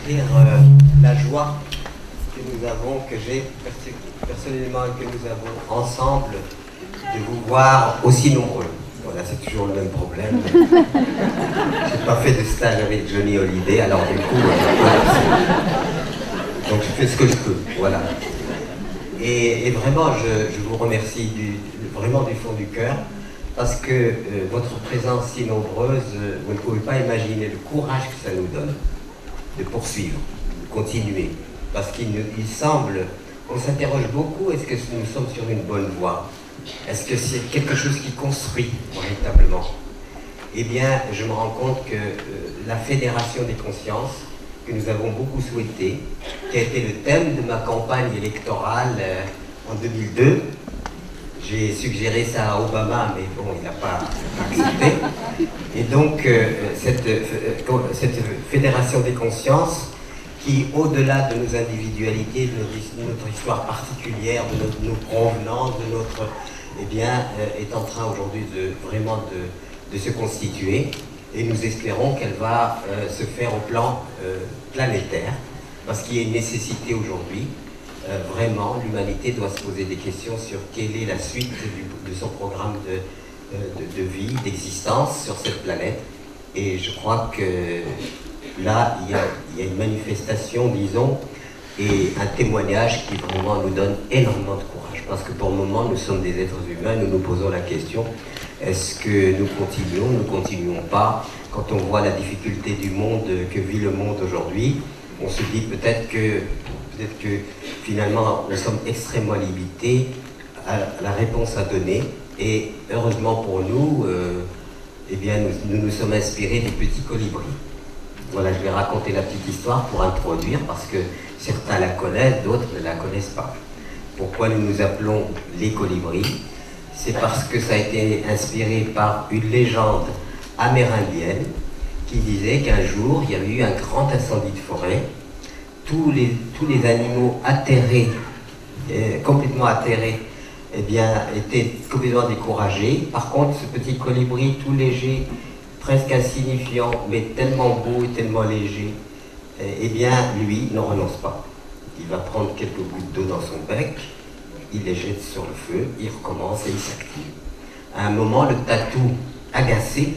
dire la joie que nous avons, que j'ai personnellement et que nous avons ensemble, de vous voir aussi nombreux. Voilà, c'est toujours le même problème. J'ai pas fait de stage avec Johnny Hallyday, alors du coup, donc je fais ce que je peux, voilà. Et vraiment, je vous remercie vraiment du fond du cœur, parce que votre présence si nombreuse, vous ne pouvez pas imaginer le courage que ça nous donne de poursuivre, de continuer. Parce qu'il semble, on s'interroge beaucoup, est-ce que nous sommes sur une bonne voie? Est-ce que c'est quelque chose qui construit véritablement? Eh bien, je me rends compte que la fédération des consciences, que nous avons beaucoup souhaité, qui a été le thème de ma campagne électorale en 2002, j'ai suggéré ça à Obama, mais bon, il n'a pas accepté. Et donc, cette fédération des consciences, qui, au-delà de nos individualités, de notre histoire particulière, de nos provenances, de notre... eh bien, est en train aujourd'hui vraiment de se constituer. Et nous espérons qu'elle va se faire au plan planétaire, parce qu'il y a une nécessité aujourd'hui. Vraiment, l'humanité doit se poser des questions sur quelle est la suite de son programme de vie, d'existence sur cette planète. Et je crois que là, il y a une manifestation, disons, et un témoignage qui vraiment nous donne énormément de courage. Parce que pour le moment, nous sommes des êtres humains, nous nous posons la question, est-ce que nous continuons pas? Quand on voit la difficulté du monde, que vit le monde aujourd'hui, on se dit peut-être que finalement nous sommes extrêmement limités à la réponse à donner. Et heureusement pour nous, eh bien, nous sommes inspirés des petits colibris. Voilà, je vais raconter la petite histoire pour introduire, parce que certains la connaissent, d'autres ne la connaissent pas. Pourquoi nous nous appelons les colibris? C'est parce que ça a été inspiré par une légende amérindienne qui disait qu'un jour, il y avait eu un grand incendie de forêt. Tous les animaux atterrés, complètement atterrés, eh bien, étaient complètement découragés. Par contre, ce petit colibri tout léger, presque insignifiant, mais tellement beau et tellement léger, eh bien, lui, ne renonce pas. Il va prendre quelques gouttes d'eau dans son bec, il les jette sur le feu, il recommence et il s'active. À un moment, le tatou, agacé,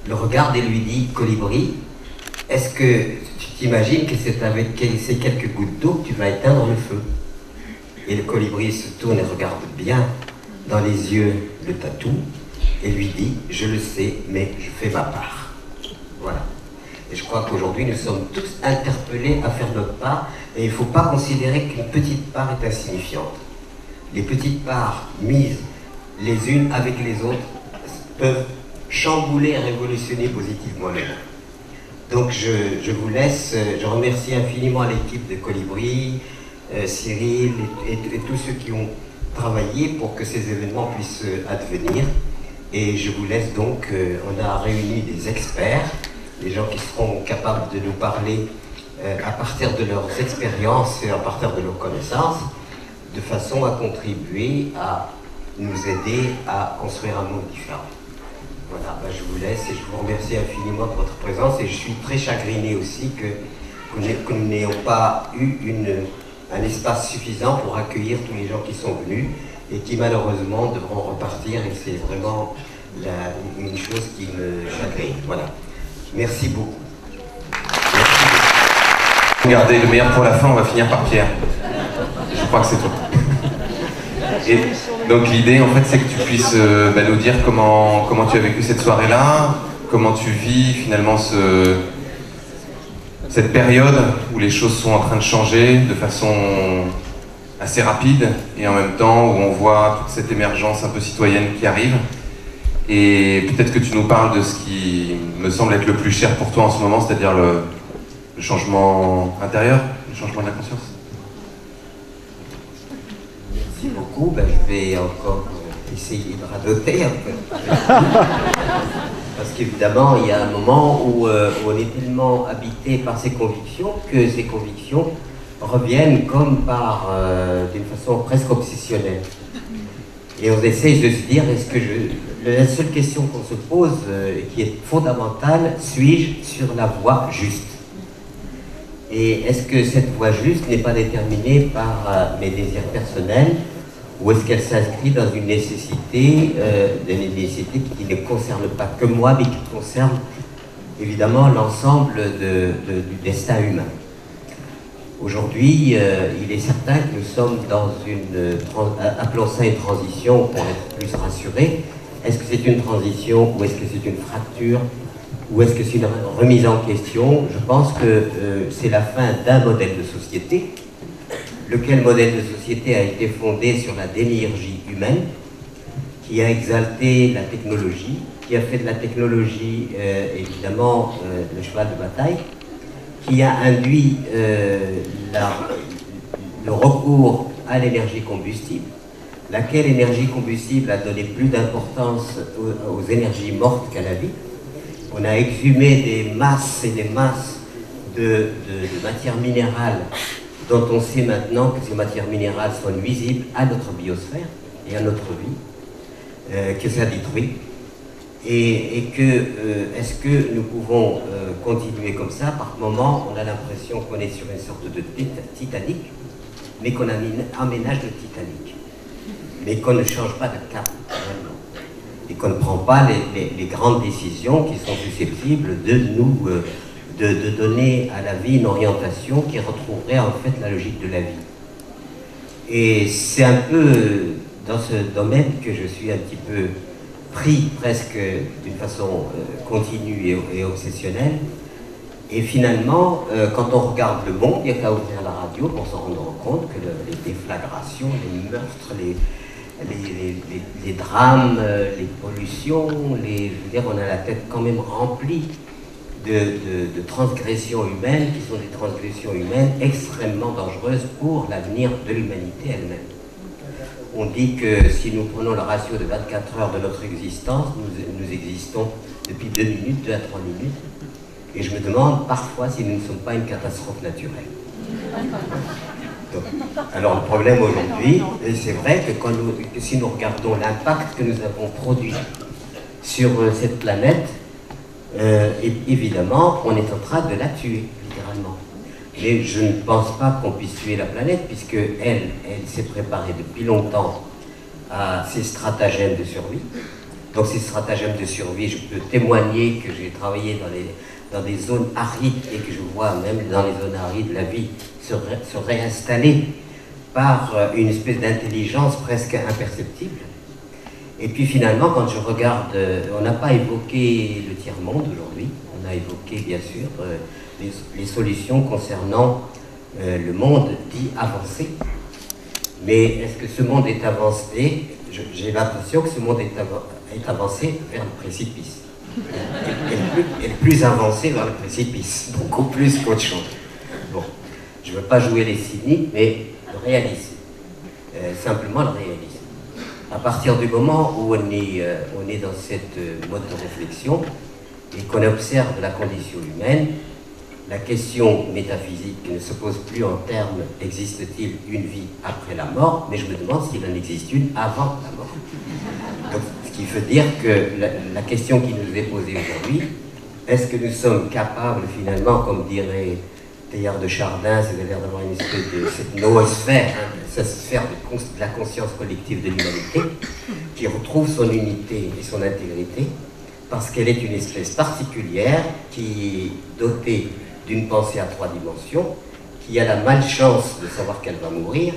le regarde et lui dit « Colibri, est-ce que tu t'imagines que c'est avec ces quelques gouttes d'eau que tu vas éteindre le feu ?» Et le colibri se tourne et regarde bien dans les yeux le tatou et lui dit « Je le sais, mais je fais ma part. » Voilà. Et je crois qu'aujourd'hui, nous sommes tous interpellés à faire notre part, et il ne faut pas considérer qu'une petite part est insignifiante. Les petites parts mises les unes avec les autres peuvent chambouler et révolutionner positivement le monde. Donc je vous laisse, je remercie infiniment l'équipe de Colibri, Cyril et tous ceux qui ont travaillé pour que ces événements puissent advenir. Et je vous laisse donc, on a réuni des experts, des gens qui seront capables de nous parler à partir de leurs expériences et à partir de leurs connaissances, de façon à contribuer à nous aider à construire un monde différent. Voilà, ben je vous laisse et je vous remercie infiniment de votre présence, et je suis très chagriné aussi que nous n'ayons pas eu un espace suffisant pour accueillir tous les gens qui sont venus et qui malheureusement devront repartir, et c'est vraiment une chose qui me chagrine. Voilà. Merci beaucoup. Regardez, le meilleur pour la fin, on va finir par Pierre. Je crois que c'est toi. Et donc l'idée, en fait, c'est que tu puisses nous dire comment tu as vécu cette soirée-là, comment tu vis finalement cette période où les choses sont en train de changer de façon assez rapide, et en même temps où on voit toute cette émergence un peu citoyenne qui arrive. Et peut-être que tu nous parles de ce qui me semble être le plus cher pour toi en ce moment, c'est-à-dire le changement intérieur, le changement de la conscience. Merci beaucoup. Ben, je vais encore essayer de radoter un peu. Parce qu'évidemment, il y a un moment où on est tellement habité par ses convictions que ces convictions reviennent comme d'une façon presque obsessionnelle. Et on essaie de se dire, la seule question qu'on se pose, qui est fondamentale, suis-je sur la voie juste? Et est-ce que cette voie juste n'est pas déterminée par mes désirs personnels, ou est-ce qu'elle s'inscrit dans une nécessité qui ne concerne pas que moi, mais qui concerne évidemment l'ensemble du destin humain? Aujourd'hui, il est certain que nous sommes dans appelons ça une transition pour être plus rassurés. Est-ce que c'est une transition ou est-ce que c'est une fracture ou est-ce que c'est une remise en question? Je pense que c'est la fin d'un modèle de société. Lequel modèle de société a été fondé sur la démiurgie humaine, qui a exalté la technologie, qui a fait de la technologie évidemment le cheval de bataille, qui a induit le recours à l'énergie combustible, laquelle énergie combustible a donné plus d'importance aux énergies mortes qu'à la vie. On a exhumé des masses et des masses de matières minérales dont on sait maintenant que ces matières minérales sont nuisibles à notre biosphère et à notre vie, que ça détruit. Et que, est-ce que nous pouvons continuer comme ça? Par moment, on a l'impression qu'on est sur une sorte de Titanic, mais qu'on aménage le Titanic, mais qu'on ne change pas de cap, vraiment, et qu'on ne prend pas les grandes décisions qui sont susceptibles de nous de donner à la vie une orientation qui retrouverait en fait la logique de la vie. Et c'est un peu dans ce domaine que je suis un petit peu pris presque d'une façon continue et obsessionnelle. Et finalement, quand on regarde le monde, il n'y a qu'à ouvrir la radio pour s'en rendre compte que les déflagrations, les meurtres, les drames, les pollutions, je veux dire, on a la tête quand même remplie de transgressions humaines qui sont des transgressions humaines extrêmement dangereuses pour l'avenir de l'humanité elle-même. On dit que si nous prenons le ratio de 24 heures de notre existence, nous existons depuis 2 minutes, 2 à 3 minutes, et je me demande parfois si nous ne sommes pas une catastrophe naturelle. Donc, alors le problème aujourd'hui, c'est vrai que si nous regardons l'impact que nous avons produit sur cette planète, évidemment, on est en train de la tuer, littéralement. Mais je ne pense pas qu'on puisse tuer la planète, puisque elle s'est préparée depuis longtemps à ses stratagèmes de survie. Donc ces stratagèmes de survie, je peux témoigner que j'ai travaillé dans des zones arides et que je vois même dans les zones arides la vie se réinstaller par une espèce d'intelligence presque imperceptible. Et puis finalement, quand je regarde, on n'a pas évoqué le tiers-monde aujourd'hui, on a évoqué bien sûr les solutions concernant le monde dit avancé. Mais est-ce que ce monde est avancé? J'ai l'impression que ce monde est avancé vers le précipice. Et le plus avancé vers le précipice, beaucoup plus qu'autre chose. Bon, je ne veux pas jouer les cyniques, mais le réalisme. Simplement le réalisme. À partir du moment où on est dans cette mode de réflexion et qu'on observe la condition humaine, la question métaphysique ne se pose plus en termes existe-t-il une vie après la mort, mais je me demande s'il en existe une avant la mort. Donc, ce qui veut dire que la question qui nous est posée aujourd'hui, est-ce que nous sommes capables finalement, comme dirait Teilhard de Chardin, c'est l'air d'avoir une espèce de cette noosphère, cette sphère de la conscience collective de l'humanité, qui retrouve son unité et son intégrité, parce qu'elle est une espèce particulière qui est dotée d'une pensée à 3 dimensions, qui a la malchance de savoir qu'elle va mourir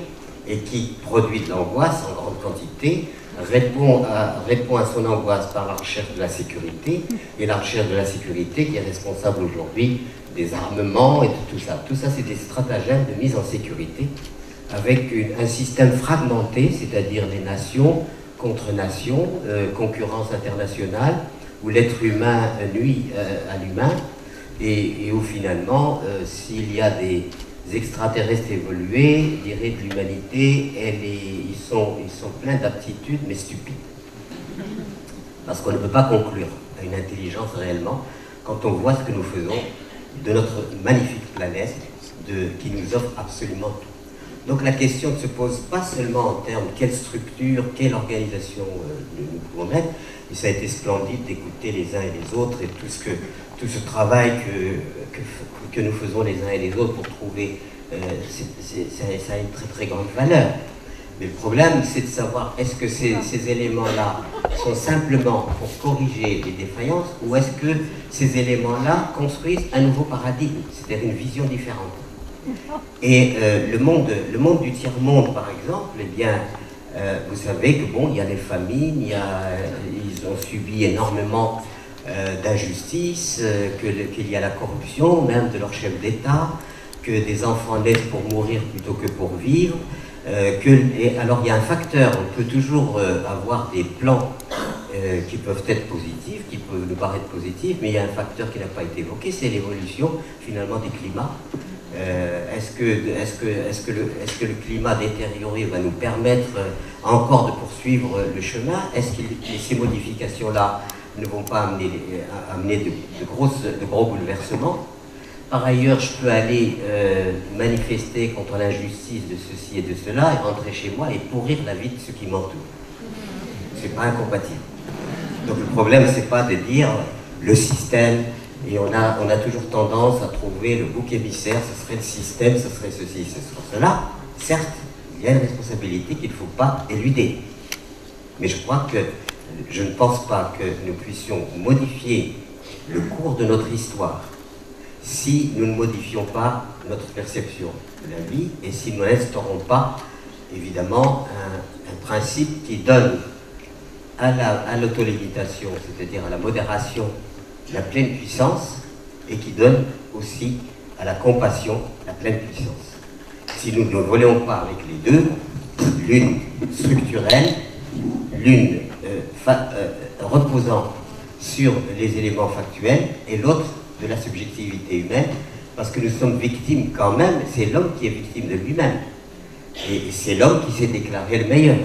et qui produit de l'angoisse en grande quantité, répond à son angoisse par la recherche de la sécurité, et la recherche de la sécurité qui est responsable aujourd'hui des armements et de tout ça. Tout ça, c'est des stratagèmes de mise en sécurité avec un système fragmenté, c'est-à-dire les nations contre nations, concurrence internationale, où l'être humain nuit à l'humain, et où finalement, s'il y a des extraterrestres évolués, je dirais de l'humanité, ils sont pleins d'aptitudes, mais stupides. Parce qu'on ne peut pas conclure à une intelligence réellement quand on voit ce que nous faisons de notre magnifique planète qui nous offre absolument tout. Donc la question ne se pose pas seulement en termes de quelle structure, quelle organisation nous pouvons mettre, et ça a été splendide d'écouter les uns et les autres et tout ce que tout ce travail que nous faisons les uns et les autres pour trouver, ça a une très très grande valeur. Mais le problème, c'est de savoir, est-ce que ces éléments-là sont simplement pour corriger les défaillances, ou est-ce que ces éléments-là construisent un nouveau paradigme, c'est-à-dire une vision différente. Et le monde du tiers-monde, par exemple, eh bien, vous savez que bon, il y a les famines, ils ont subi énormément d'injustices, qu'il y a la corruption, même de leur chef d'État, que des enfants naissent pour mourir plutôt que pour vivre. Alors il y a un facteur, on peut toujours avoir des plans qui peuvent être positifs, qui peuvent nous paraître positifs, mais il y a un facteur qui n'a pas été évoqué, c'est l'évolution finalement des climats. Est-ce que le climat détérioré va nous permettre encore de poursuivre le chemin? Est-ce que ces modifications-là ne vont pas amener de gros bouleversements? Par ailleurs, je peux aller manifester contre l'injustice de ceci et de cela et rentrer chez moi et pourrir la vie de ceux qui m'entourent. C'est pas incompatible. Donc le problème, c'est pas de dire le système, et on a toujours tendance à trouver le bouc émissaire, ce serait le système, ce serait ceci, ce serait cela. Certes, il y a une responsabilité qu'il ne faut pas éluder. Mais je ne pense pas que nous puissions modifier le cours de notre histoire si nous ne modifions pas notre perception de la vie et si nous n'instaurons pas, évidemment, un principe qui donne à l'autolimitation, c'est-à-dire à la modération, la pleine puissance, et qui donne aussi à la compassion la pleine puissance. Si nous ne voulons pas avec les deux, l'une structurelle, l'une reposant sur les éléments factuels, et l'autre de la subjectivité humaine, parce que nous sommes victimes quand même, c'est l'homme qui est victime de lui-même. Et c'est l'homme qui s'est déclaré le meilleur.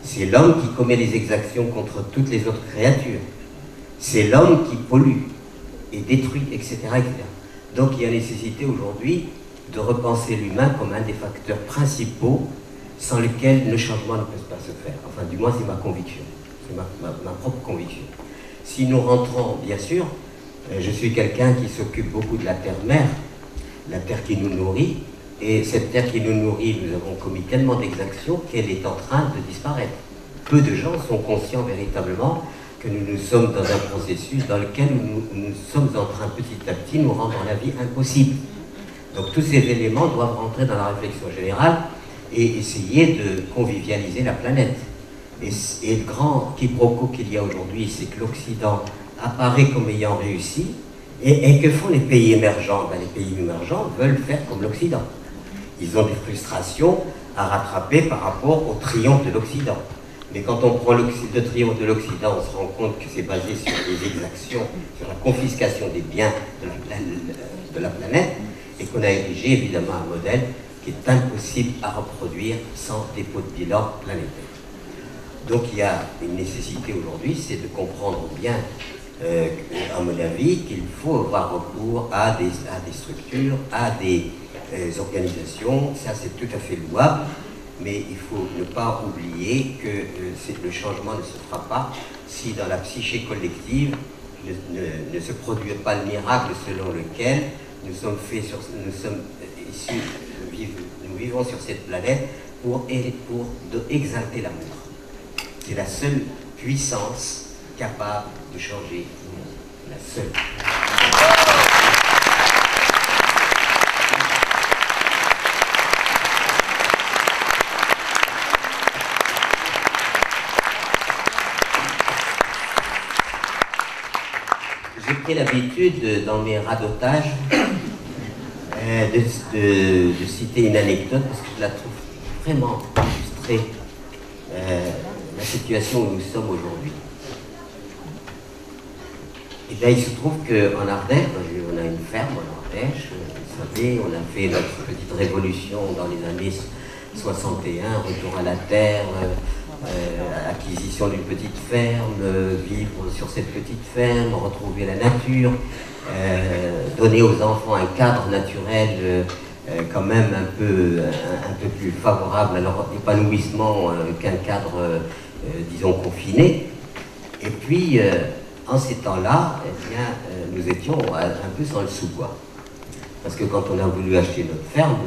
C'est l'homme qui commet les exactions contre toutes les autres créatures. C'est l'homme qui pollue et détruit, etc., etc. Donc il y a nécessité aujourd'hui de repenser l'humain comme un des facteurs principaux sans lesquels le changement ne peut pas se faire. Enfin, du moins, c'est ma conviction. C'est ma propre conviction. Si nous rentrons, bien sûr, je suis quelqu'un qui s'occupe beaucoup de la terre-mère, la terre qui nous nourrit, et cette terre qui nous nourrit, nous avons commis tellement d'exactions qu'elle est en train de disparaître. Peu de gens sont conscients véritablement que nous sommes dans un processus dans lequel nous sommes en train petit à petit de nous rendre la vie impossible. Donc tous ces éléments doivent rentrer dans la réflexion générale et essayer de convivialiser la planète. Et le grand quiproquo qu'il y a aujourd'hui, c'est que l'Occident apparaît comme ayant réussi, et que font les pays émergents? Ben, les pays émergents veulent faire comme l'Occident. Ils ont des frustrations à rattraper par rapport au triomphe de l'Occident. Mais quand on prend le triomphe de l'Occident, on se rend compte que c'est basé sur des exactions, sur la confiscation des biens de la planète, et qu'on a érigé évidemment un modèle qui est impossible à reproduire sans dépôt de bilan planétaire. Donc il y a une nécessité aujourd'hui, c'est de comprendre bien, à mon avis, qu'il faut avoir recours à des structures, à des organisations. Ça, c'est tout à fait louable, mais il faut ne pas oublier que le changement ne se fera pas si dans la psyché collective ne se produit pas le miracle selon lequel nous vivons sur cette planète pour exalter l'amour. C'est la seule puissance capable de changer le monde. La seule. J'ai pris l'habitude, dans mes radotages, de citer une anecdote parce que je la trouve vraiment illustrée la situation où nous sommes aujourd'hui. Et bien, il se trouve qu'en Ardèche, on a une ferme en Ardèche, vous savez, on a fait notre petite révolution dans les années 61, retour à la terre, acquisition d'une petite ferme, vivre sur cette petite ferme, retrouver la nature, donner aux enfants un cadre naturel quand même un peu plus favorable à leur épanouissement qu'un cadre, disons, confiné. Et puis, en ces temps-là, eh bien, nous étions un peu sans le sous-bois. Parce que quand on a voulu acheter notre ferme,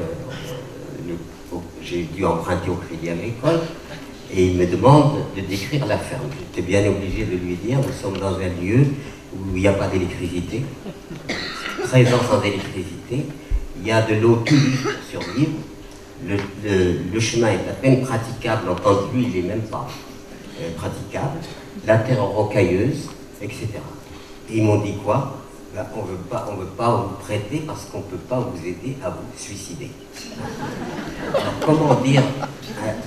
j'ai dû emprunter au Crédit Agricole, et il me demande de décrire la ferme. J'étais bien obligé de lui dire, nous sommes dans un lieu où il n'y a pas d'électricité, 13 ans sans électricité, il y a de l'eau publique pour survivre, le chemin est à peine praticable, en temps de pluie, il n'est même pas praticable, la terre rocailleuse, etc. Et ils m'ont dit quoi? Ben, on ne veut pas vous prêter parce qu'on ne peut pas vous aider à vous suicider. Alors comment dire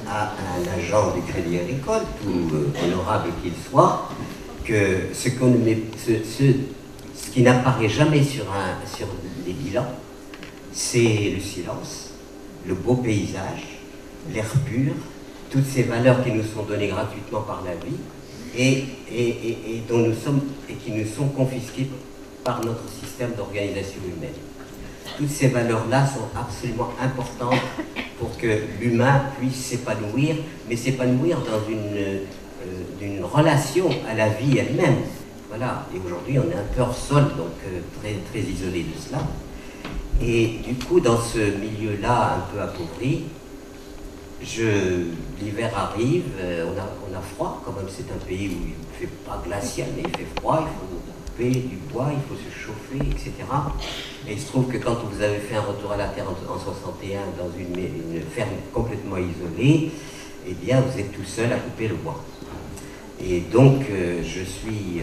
à un agent du Crédit Agricole, tout honorable qu'il soit, que ce qui n'apparaît jamais sur les bilans, c'est le silence, le beau paysage, l'air pur, toutes ces valeurs qui nous sont données gratuitement par la vie et qui nous sont confisquées par notre système d'organisation humaine. Toutes ces valeurs-là sont absolument importantes pour que l'humain puisse s'épanouir, mais s'épanouir dans une relation à la vie elle-même. Voilà, et aujourd'hui on est un peu hors sol, donc très, très isolé de cela. Et du coup, dans ce milieu-là un peu appauvri, l'hiver arrive, on a froid, quand même c'est un pays où il ne fait pas glacial, mais il fait froid, il faut couper du bois, il faut se chauffer, etc. Et il se trouve que quand vous avez fait un retour à la Terre en 61 dans une ferme complètement isolée, eh bien vous êtes tout seul à couper le bois. Et donc je suis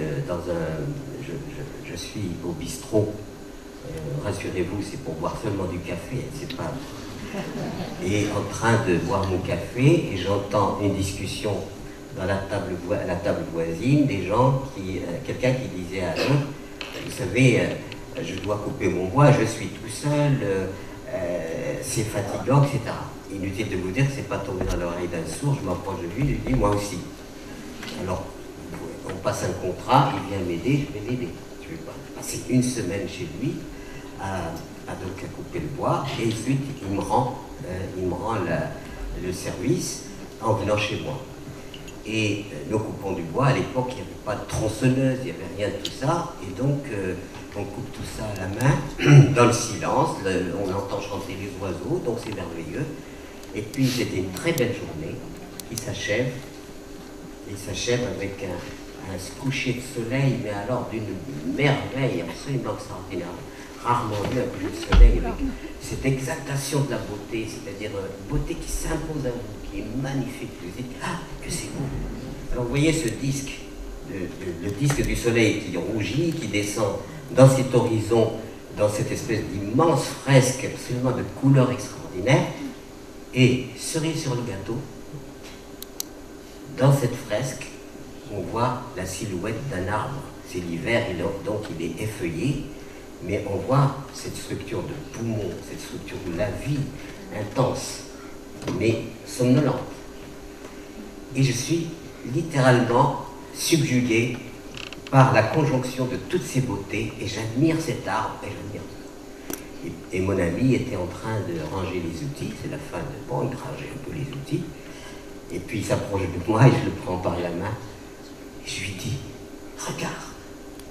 je suis au bistrot, rassurez-vous, c'est pour boire seulement du café, c'est pas... Et en train de boire mon café, et j'entends une discussion dans la table voisine, des gens quelqu'un qui disait à l'autre, vous savez, je dois couper mon bois, je suis tout seul, c'est fatigant, etc. Inutile de vous dire que c'est pas tombé dans l'oreille d'un sourd, je m'approche de lui, je lui dis moi aussi. Alors, on passe un contrat, il vient m'aider, je vais l'aider. Je vais passer une semaine chez lui à couper le bois, et ensuite il me rend le service en venant chez moi. Et nous coupons du bois, à l'époque il n'y avait pas de tronçonneuse, il n'y avait rien de tout ça, et donc on coupe tout ça à la main, dans le silence, on entend chanter les oiseaux, donc c'est merveilleux. Et puis c'était une très belle journée qui s'achève, avec un coucher de soleil, mais alors d'une merveille absolument extraordinaire. Rarement vu un coucher de soleil avec cette exaltation de la beauté, c'est-à-dire une beauté qui s'impose à vous, qui est magnifique. Vous dites, ah, que c'est beau. Alors vous voyez ce disque, le disque du soleil qui rougit, qui descend dans cet horizon, dans cette espèce d'immense fresque absolument de couleurs extraordinaires, et cerise sur le gâteau, dans cette fresque, on voit la silhouette d'un arbre. C'est l'hiver, donc il est effeuillé, mais on voit cette structure de poumon, cette structure de la vie intense, mais somnolente. Et je suis littéralement subjugué par la conjonction de toutes ces beautés, et j'admire cet arbre, et j'admire tout. Et mon ami était en train de ranger les outils, c'est la fin de... Bon, il rangeait un peu les outils, et puis il s'approche de moi, et je le prends par la main, et je lui dis, regarde.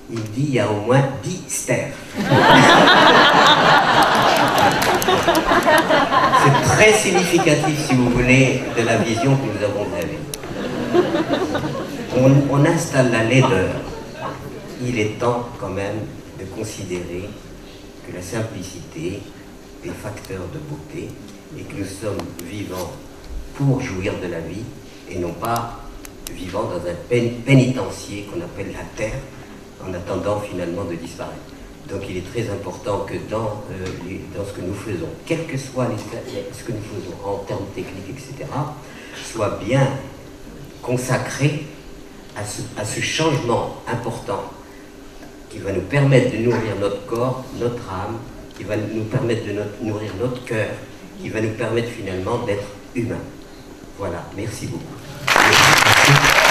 Il me dit, il y a au moins 10 stères. C'est très significatif, si vous voulez, de la vision que nous avons eue. On installe la laideur. Il est temps quand même de considérer que la simplicité est facteur de beauté et que nous sommes vivants pour jouir de la vie et non pas vivant dans un pénitencier qu'on appelle la terre, en attendant finalement de disparaître. Donc il est très important que dans ce que nous faisons, quel que soit ce que nous faisons en termes techniques, etc., soit bien consacré à ce changement important qui va nous permettre de nourrir notre corps, notre âme, qui va nous permettre de nourrir notre cœur, qui va nous permettre finalement d'être humains. Voilà, merci beaucoup. Merci.